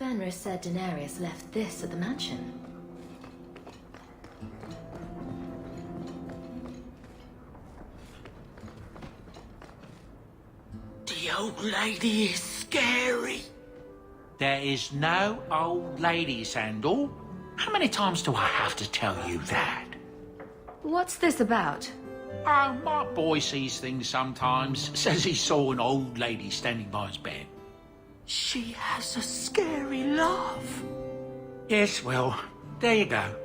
Fenris said Daenerys left this at the mansion. The old lady is scary. There is no old lady, Sandal. How many times do I have to tell you that? What's this about? Oh, my boy sees things sometimes. Says he saw an old lady standing by his bed. She has a scary laugh. Yes, well, there you go.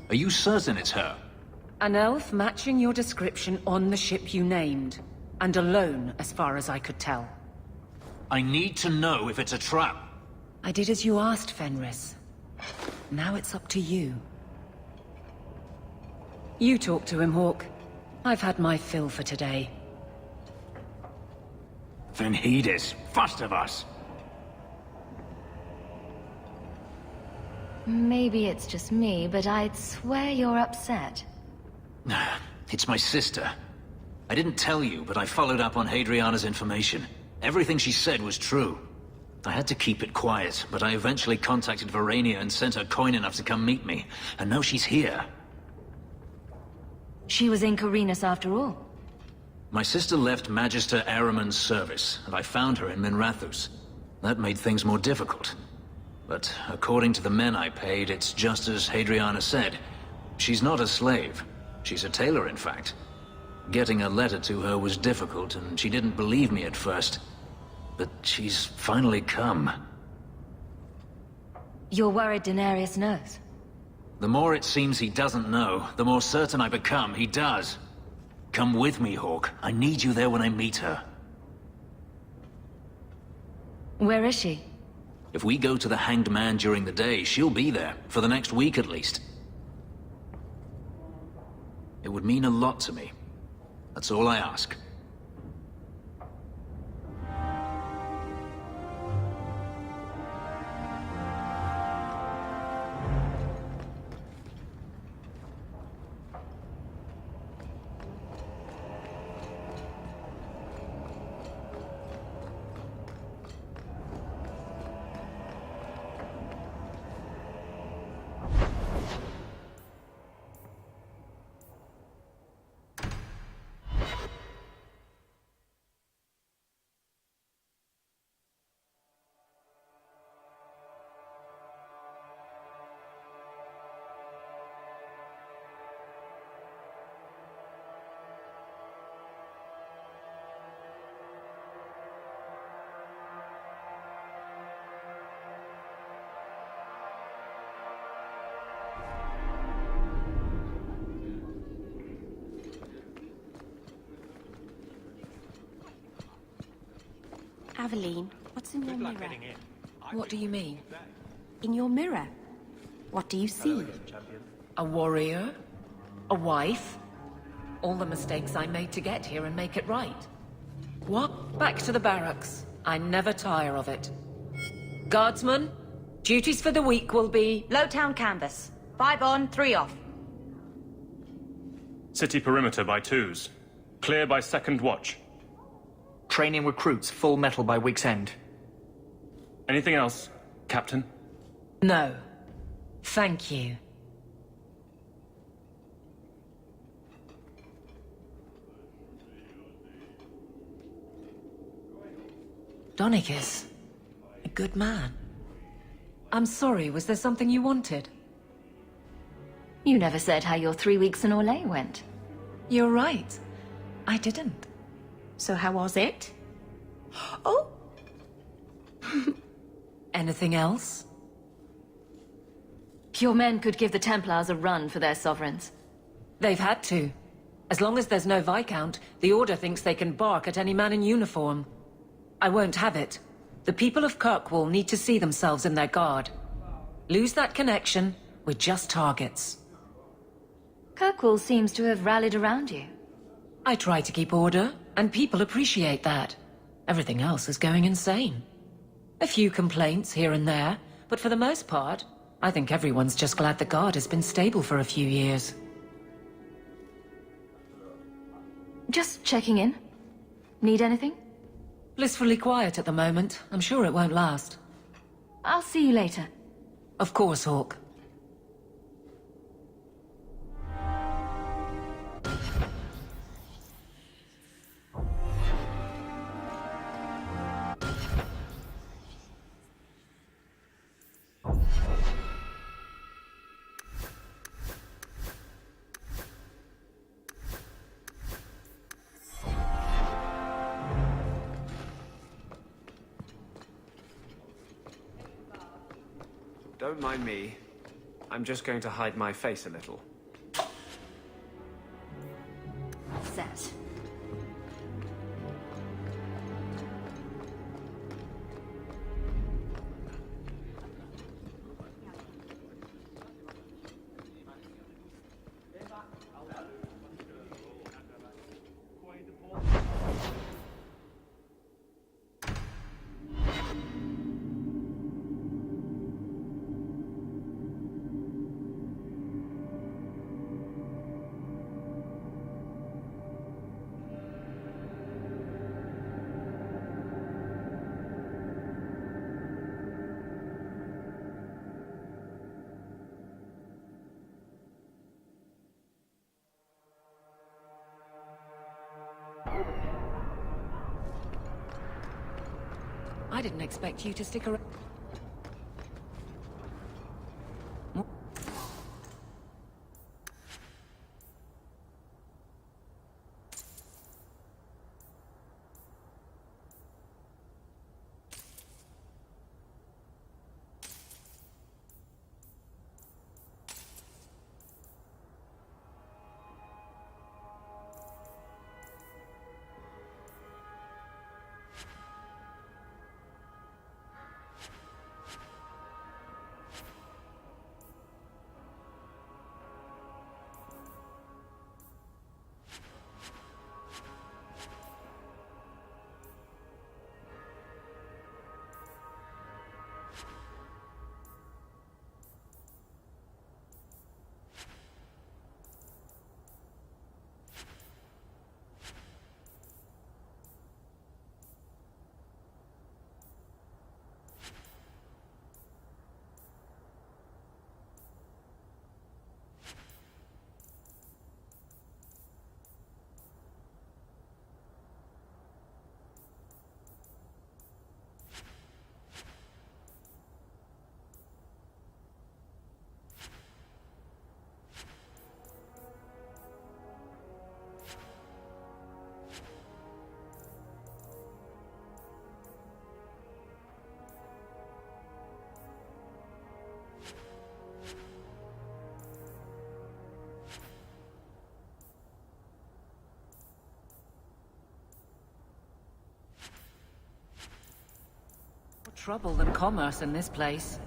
Are you certain it's her? An elf matching your description on the ship you named. And alone, as far as I could tell. I need to know if it's a trap. I did as you asked, Fenris. Now it's up to you. You talk to him, Hawke. I've had my fill for today. Then heed it. First of us. Maybe it's just me, but I'd swear you're upset. It's my sister. I didn't tell you, but I followed up on Hadriana's information. Everything she said was true. I had to keep it quiet, but I eventually contacted Verania and sent her coin enough to come meet me. And now she's here. She was in Carinus after all. My sister left Magister Ahriman's service, and I found her in Minrathous. That made things more difficult. But according to the men I paid, it's just as Hadriana said. She's not a slave. She's a tailor, in fact. Getting a letter to her was difficult, and she didn't believe me at first. But she's finally come. You're worried Daenerys knows? The more it seems he doesn't know, the more certain I become he does. Come with me, Hawke. I need you there when I meet her. Where is she? If we go to the Hanged Man during the day, she'll be there, for the next week at least. It would mean a lot to me. That's all I ask. Aveline, what's in your mirror? What do you mean? In your mirror? What do you see? A warrior? A wife? All the mistakes I made to get here and make it right. What? Back to the barracks. I never tire of it. Guardsmen, duties for the week will be... Lowtown canvas. 5 on, 3 off. City perimeter by twos. Clear by second watch. Training recruits full metal by week's end. Anything else, Captain? No. Thank you. Donicus. A good man. I'm sorry, was there something you wanted? You never said how your 3 weeks in Orlais went. You're right. I didn't. So how was it? Oh! Anything else? Your men could give the Templars a run for their sovereigns. They've had to. As long as there's no Viscount, the Order thinks they can bark at any man in uniform. I won't have it. The people of Kirkwall need to see themselves in their guard. Lose that connection, we're just targets. Kirkwall seems to have rallied around you. I try to keep order, and people appreciate that. Everything else is going insane. A few complaints here and there, but for the most part, I think everyone's just glad the guard has been stable for a few years. Just checking in. Need anything? Blissfully quiet at the moment. I'm sure it won't last. I'll see you later. Of course, Hawke. Don't mind me. I'm just going to hide my face a little. Set. I didn't expect you to stick around. More trouble than commerce in this place.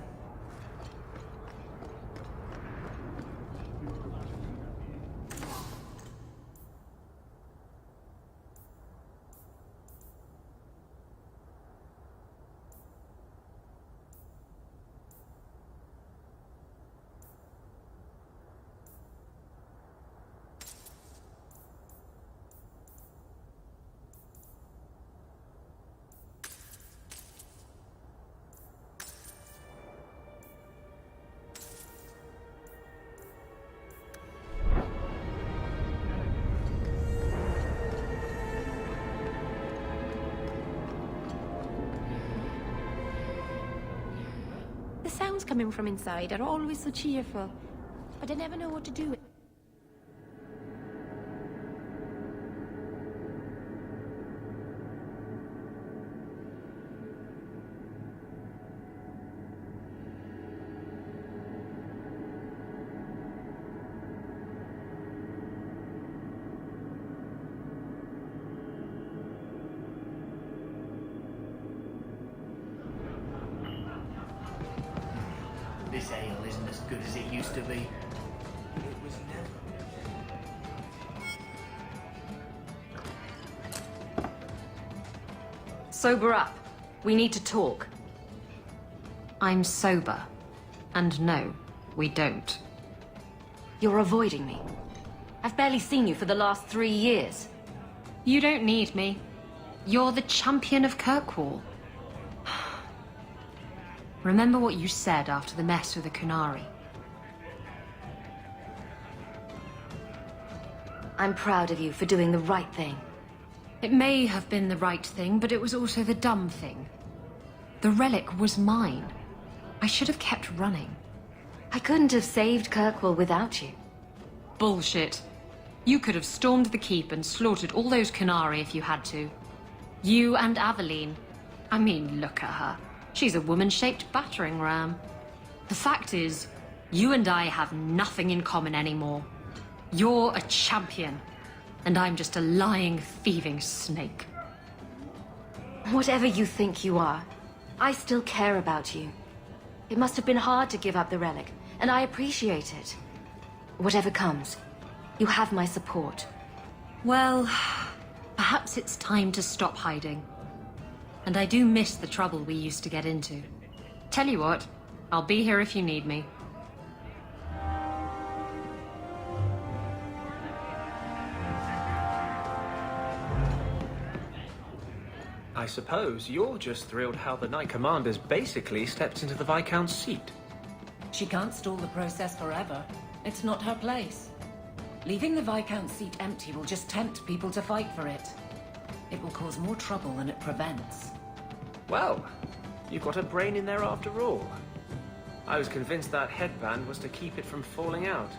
The sounds coming from inside are always so cheerful, but I never know what to do. This ale isn't as good as it used to be. It was never. Sober up. We need to talk. I'm sober. And no, we don't. You're avoiding me. I've barely seen you for the last 3 years. You don't need me. You're the champion of Kirkwall. Remember what you said after the mess with the Kunari. I'm proud of you for doing the right thing. It may have been the right thing, but it was also the dumb thing. The relic was mine. I should have kept running. I couldn't have saved Kirkwall without you. Bullshit. You could have stormed the keep and slaughtered all those Kunari if you had to. You and Aveline. I mean, look at her. She's a woman-shaped battering ram. The fact is, You and I have nothing in common anymore. You're a champion, and I'm just a lying, thieving snake. Whatever you think you are, I still care about you. It must have been hard to give up the relic, and I appreciate it. Whatever comes, you have my support. Well, perhaps it's time to stop hiding. And I do miss the trouble we used to get into. Tell you what, I'll be here if you need me. I suppose you're just thrilled how the Knight Commander's basically stepped into the Viscount's seat. She can't stall the process forever. It's not her place. Leaving the Viscount's seat empty will just tempt people to fight for it. It will cause more trouble than it prevents. Well, you've got a brain in there after all. I was convinced that headband was to keep it from falling out.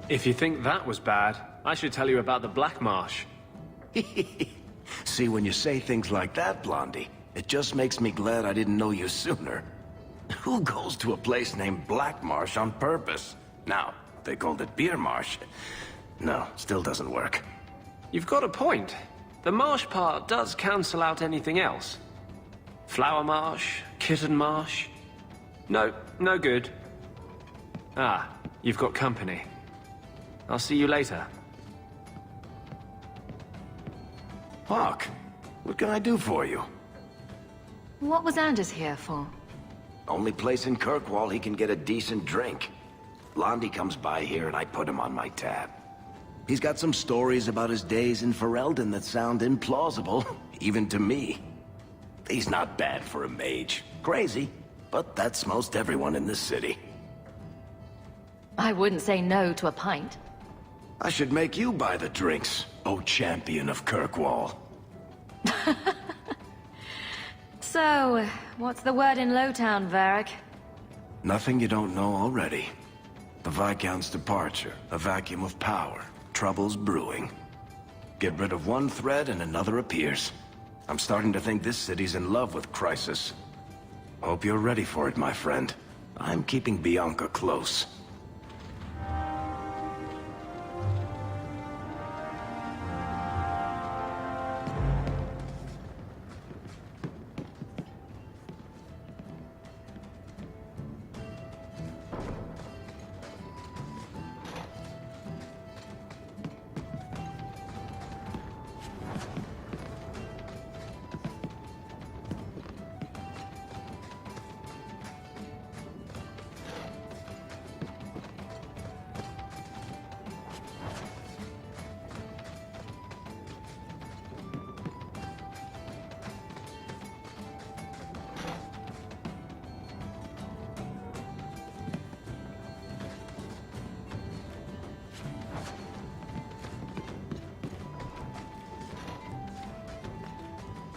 If you think that was bad, I should tell you about the Black Marsh. See, when you say things like that, Blondie, it just makes me glad I didn't know you sooner. Who goes to a place named Black Marsh on purpose? Now, if they called it Beer Marsh. No, still doesn't work. You've got a point. The marsh part does cancel out anything else. Flower Marsh, Kitten Marsh. No, no good. Ah, you've got company. I'll see you later. Hawke, what can I do for you? What was Anders here for? Only place in Kirkwall he can get a decent drink. Blondie comes by here and I put him on my tab. He's got some stories about his days in Ferelden that sound implausible, even to me. He's not bad for a mage. Crazy, but that's most everyone in this city. I wouldn't say no to a pint. I should make you buy the drinks, oh champion of Kirkwall. So, what's the word in Lowtown, Varric? Nothing you don't know already. The Viscount's departure, a vacuum of power, troubles brewing. Get rid of one thread and another appears. I'm starting to think this city's in love with Crisis. Hope you're ready for it, my friend. I'm keeping Bianca close.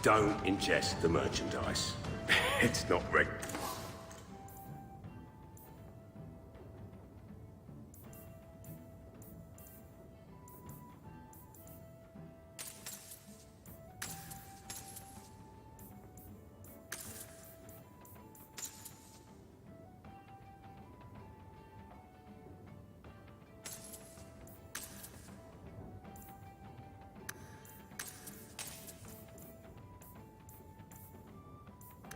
Don't ingest the merchandise. It's not reg...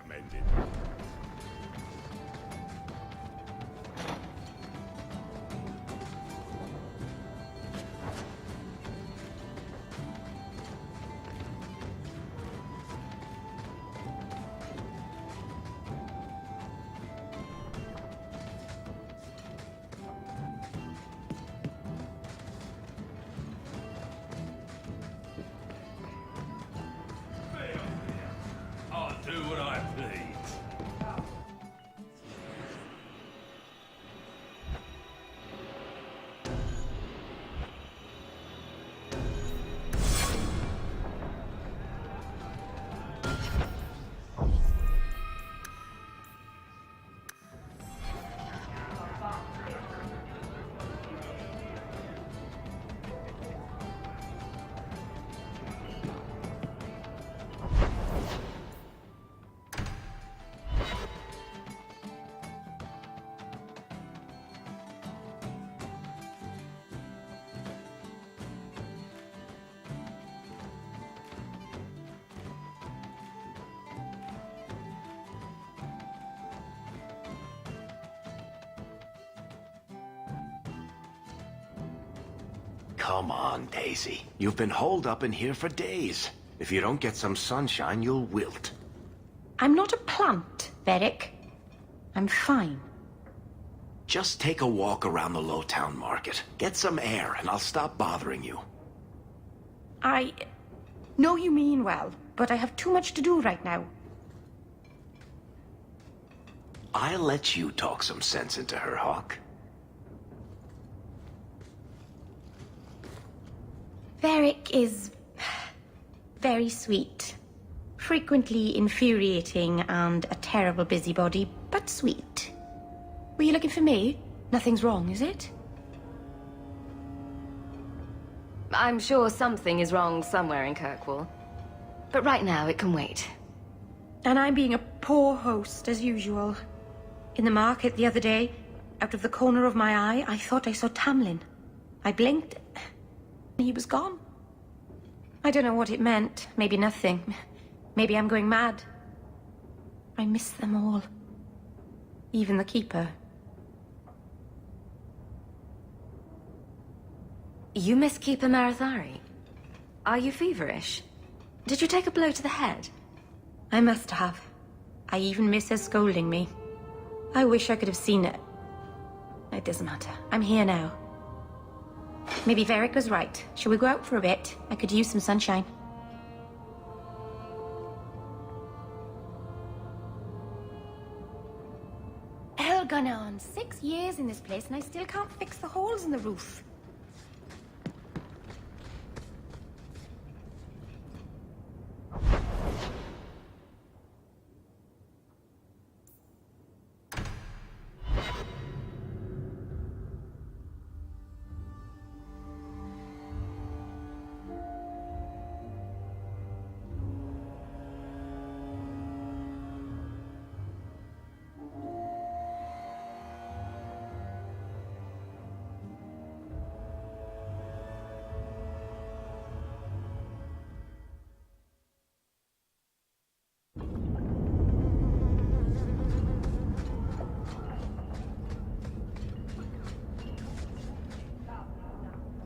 recommended. come on, Daisy. You've been holed up in here for days. If you don't get some sunshine, you'll wilt. I'm not a plant, Varric. I'm fine. Just take a walk around the Lowtown Market. Get some air, and I'll stop bothering you. I know you mean well, but I have too much to do right now. I'll let you talk some sense into her, Hawke. Varric is very sweet. Frequently infuriating and a terrible busybody, but sweet. Were you looking for me? Nothing's wrong, is it? I'm sure something is wrong somewhere in Kirkwall. But right now, it can wait. And I'm being a poor host, as usual. In the market the other day, out of the corner of my eye, I thought I saw Tamlin. I blinked, and he was gone. I don't know what it meant. Maybe nothing. Maybe I'm going mad. I miss them all. Even the Keeper. You miss Keeper Marathari? Are you feverish? Did you take a blow to the head? I must have. I even miss her scolding me. I wish I could have seen it. It doesn't matter. I'm here now. Maybe Varric was right. Shall we go out for a bit? I could use some sunshine. Hell gone on. 6 years in this place and I still can't fix the holes in the roof.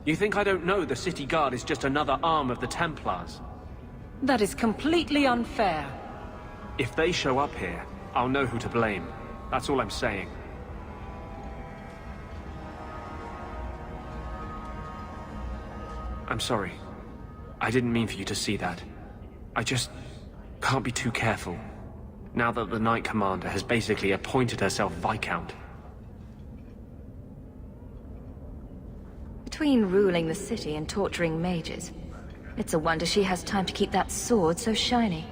You think I don't know the City Guard is just another arm of the Templars? That is completely unfair. If they show up here, I'll know who to blame. That's all I'm saying. I'm sorry. I didn't mean for you to see that. I just can't be too careful. Now that the Knight Commander has basically appointed herself Viscount. Between ruling the city and torturing mages, it's a wonder she has time to keep that sword so shiny.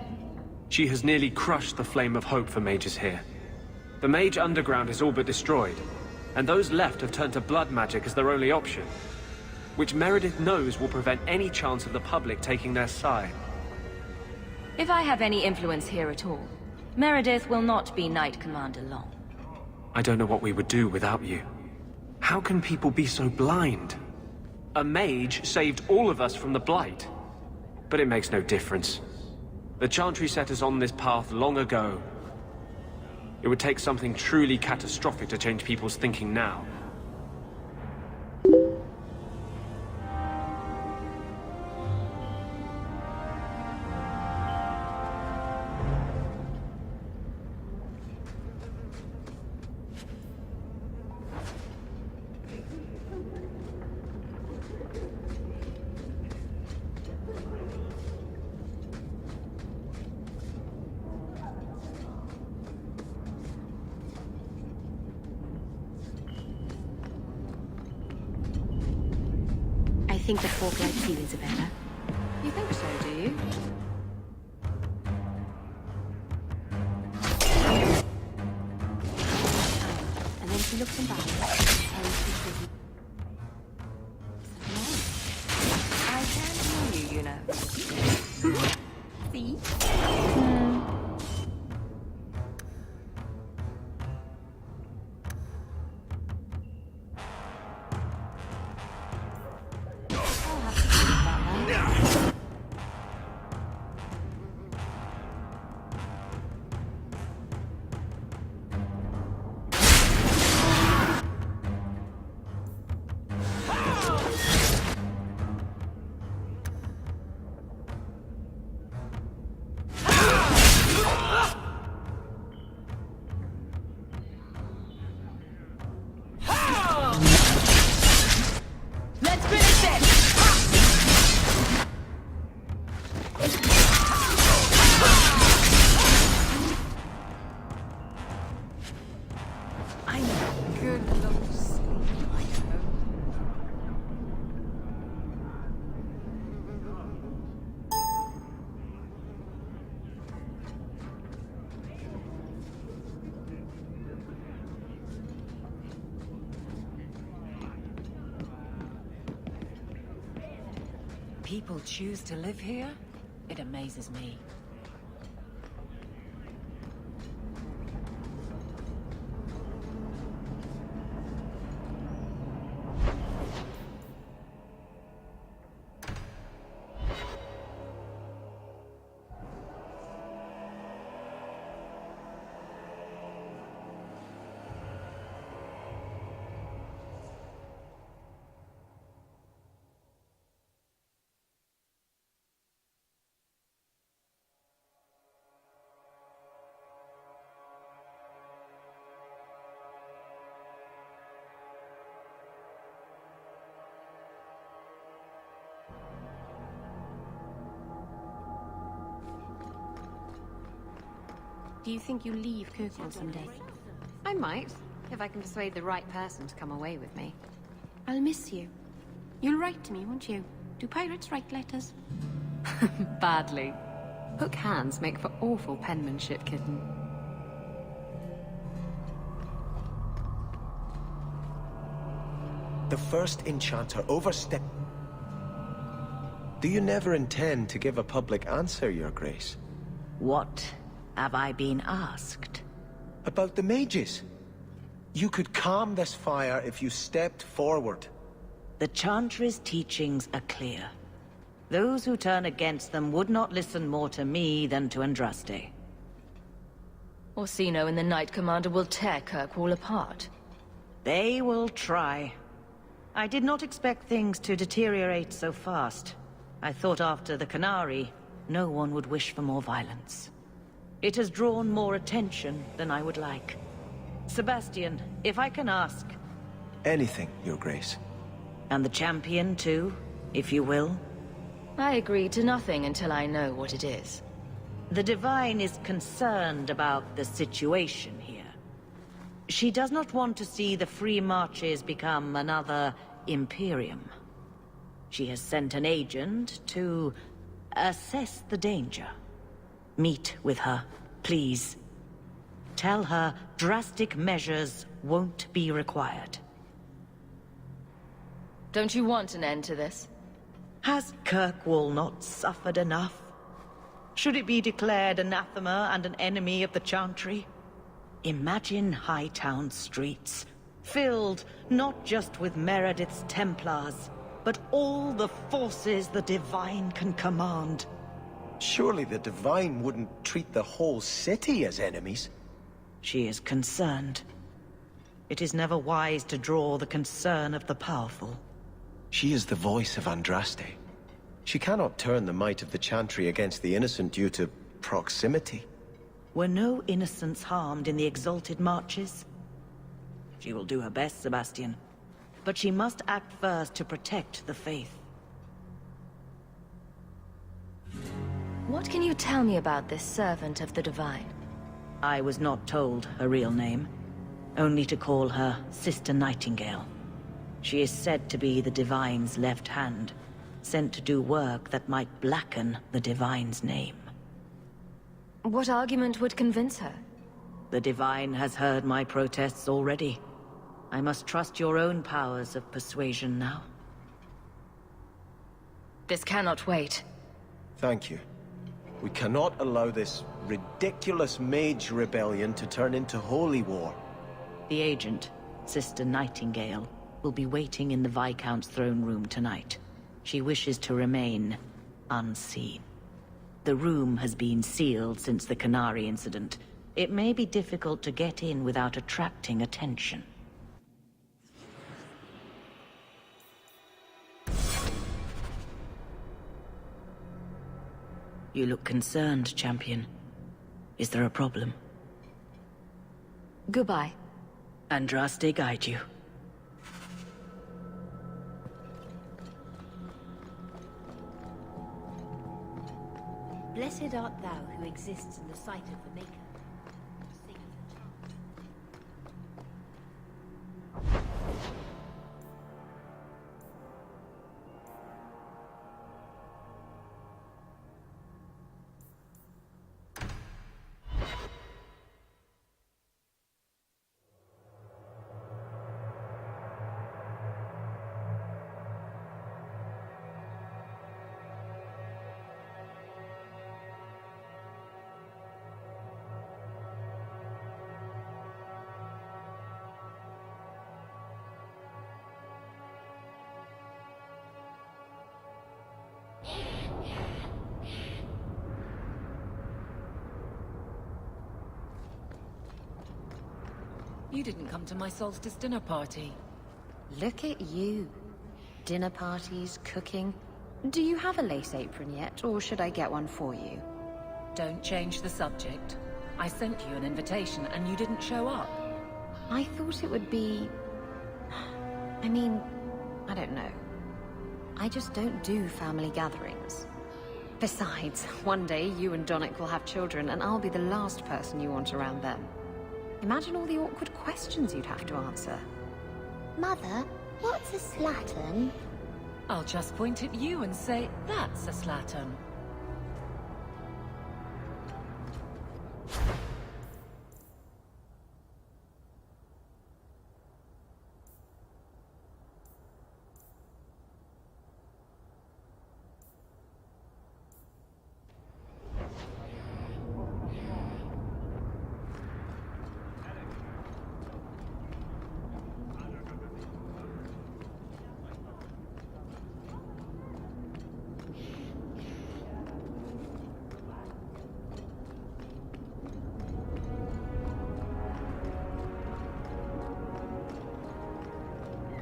She has nearly crushed the flame of hope for mages here. The Mage Underground is all but destroyed, and those left have turned to blood magic as their only option, which Meredith knows will prevent any chance of the public taking their side. If I have any influence here at all, Meredith will not be Knight Commander long. I don't know what we would do without you. How can people be so blind? A mage saved all of us from the Blight. But it makes no difference. The Chantry set us on this path long ago. It would take something truly catastrophic to change people's thinking now. I think the Hawke-like ceilings are better. You think so, do you? And then she looks back. I can't hear you, you know. See? people choose to live here? It amazes me. Do you think you'll leave Kirkwall someday? I might, if I can persuade the right person to come away with me. I'll miss you. You'll write to me, won't you? Do pirates write letters? Badly. Hook hands make for awful penmanship, kitten. The first enchanter overstepped. Do you never intend to give a public answer, Your Grace? What have I been asked? About the mages. You could calm this fire if you stepped forward. The Chantry's teachings are clear. Those who turn against them would not listen more to me than to Andraste. Orsino and the Knight Commander will tear Kirkwall apart. They will try. I did not expect things to deteriorate so fast. I thought after the Canary, no one would wish for more violence. It has drawn more attention than I would like. Sebastian, if I can ask... Anything, Your Grace. And the champion too, if you will? I agree to nothing until I know what it is. The Divine is concerned about the situation here. She does not want to see the Free Marches become another Imperium. She has sent an agent to assess the danger. Meet with her, please. Tell her drastic measures won't be required. Don't you want an end to this? Has Kirkwall not suffered enough? Should it be declared anathema and an enemy of the Chantry? Imagine Hightown streets, filled not just with Meredith's Templars, but all the forces the Divine can command. Surely the Divine wouldn't treat the whole city as enemies. She is concerned. It is never wise to draw the concern of the powerful. She is the voice of Andraste. She cannot turn the might of the Chantry against the innocent due to proximity. Were no innocents harmed in the exalted marches? She will do her best, Sebastian. But she must act first to protect the faith. What can you tell me about this servant of the Divine? I was not told her real name. Only to call her Sister Nightingale. She is said to be the Divine's left hand, sent to do work that might blacken the Divine's name. What argument would convince her? The Divine has heard my protests already. I must trust your own powers of persuasion now. This cannot wait. Thank you. We cannot allow this ridiculous mage rebellion to turn into holy war. The agent, Sister Nightingale, will be waiting in the Viscount's throne room tonight. She wishes to remain unseen. The room has been sealed since the Canary incident. It may be difficult to get in without attracting attention. You look concerned, Champion. Is there a problem? Goodbye. Andraste guide you. Blessed art thou who exists in the sight of the Maker. You didn't come to my solstice dinner party. Look at you. Dinner parties, cooking. Do you have a lace apron yet, or should I get one for you? Don't change the subject. I sent you an invitation and you didn't show up. I thought it would be... I mean, I don't know. I just don't do family gatherings. Besides, one day you and Donnic will have children and I'll be the last person you want around them. Imagine all the awkward questions you'd have to answer. Mother, what's a slattern? I'll just point at you and say, that's a slattern.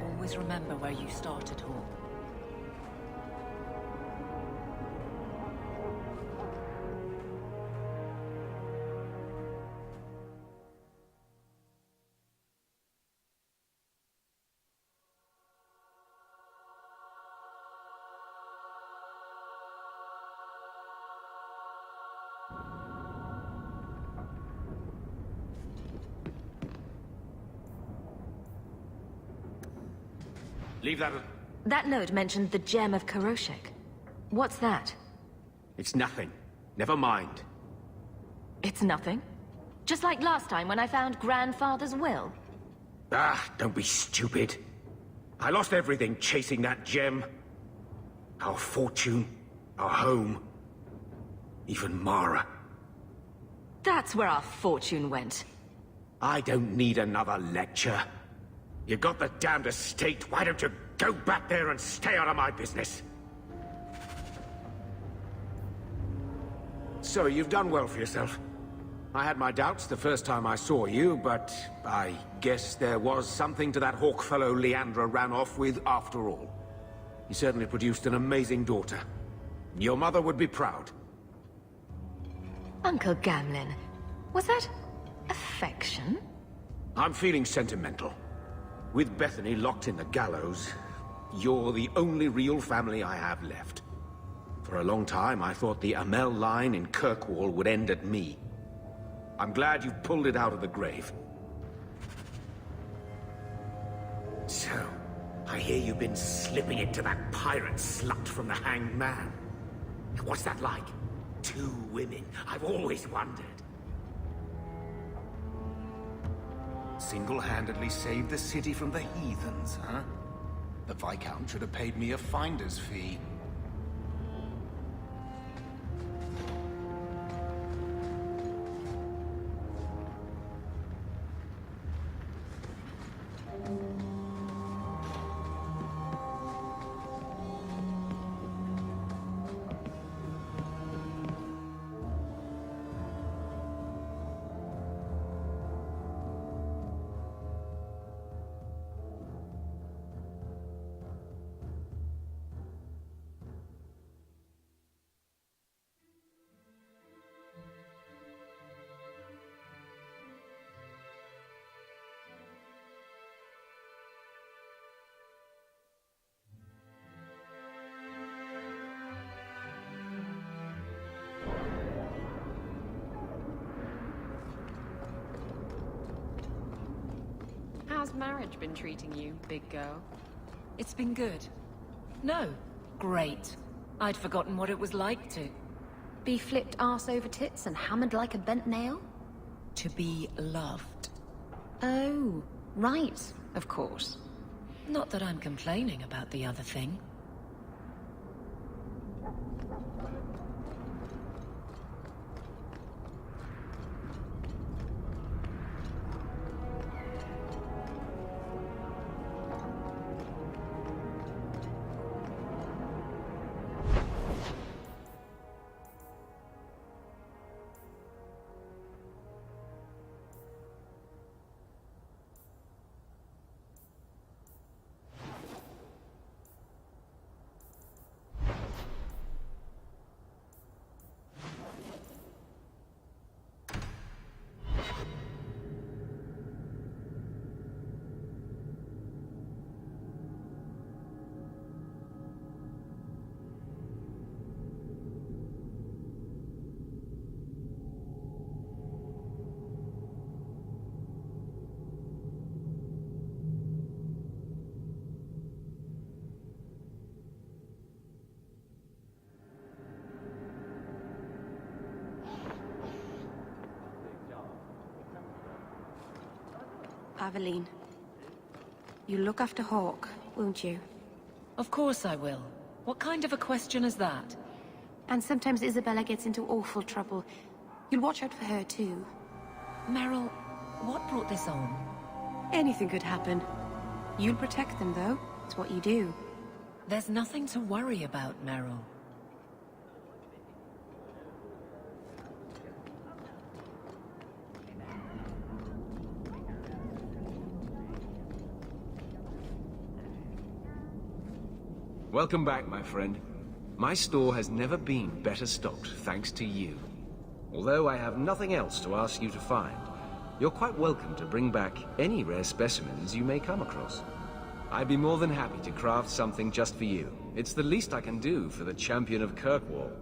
Always remember where you started, Hawke. Leave that... That note mentioned the gem of Karoshek. What's that? It's nothing. Never mind. It's nothing. Just like last time when I found Grandfather's will. Ah, don't be stupid. I lost everything chasing that gem. Our fortune, our home, even Mara. That's where our fortune went. I don't need another lecture. You got the damned estate, why don't you go back there and stay out of my business? So, you've done well for yourself. I had my doubts the first time I saw you, but I guess there was something to that Hawke fellow Leandra ran off with after all. He certainly produced an amazing daughter. Your mother would be proud. Uncle Gamlin, was that affection? I'm feeling sentimental. With Bethany locked in the gallows, you're the only real family I have left. For a long time, I thought the Amel line in Kirkwall would end at me. I'm glad you've pulled it out of the grave. So, I hear you've been slipping into that pirate slut from the Hanged Man. What's that like? 2 women. I've always wondered. Single-handedly saved the city from the heathens, huh? The Viscount should have paid me a finder's fee. How's marriage been treating you, big girl? It's been good. No, great. I'd forgotten what it was like to... Be flipped arse over tits and hammered like a bent nail? To be loved. Oh, right, of course. Not that I'm complaining about the other thing. Aveline. You'll look after Hawke, won't you? Of course I will. What kind of a question is that? And sometimes Isabella gets into awful trouble. You'll watch out for her, too. Meryl, what brought this on? Anything could happen. You'll protect them, though. It's what you do. There's nothing to worry about, Meryl. Welcome back, my friend. My store has never been better stocked, thanks to you. Although I have nothing else to ask you to find, you're quite welcome to bring back any rare specimens you may come across. I'd be more than happy to craft something just for you. It's the least I can do for the champion of Kirkwall.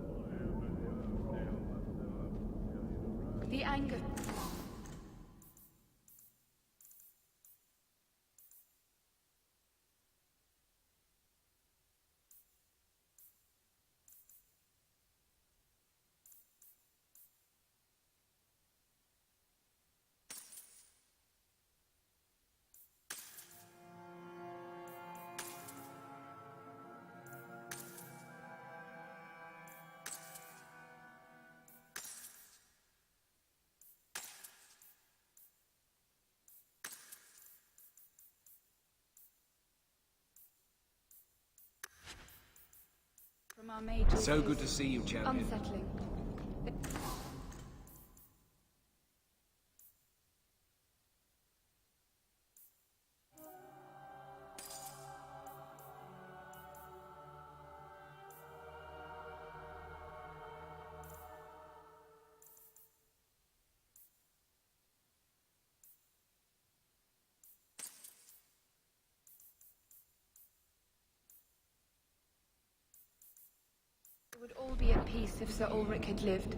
The anger... From our mages So good to see you, champion. unsettling. We would all be at peace if Sir Ulrich had lived.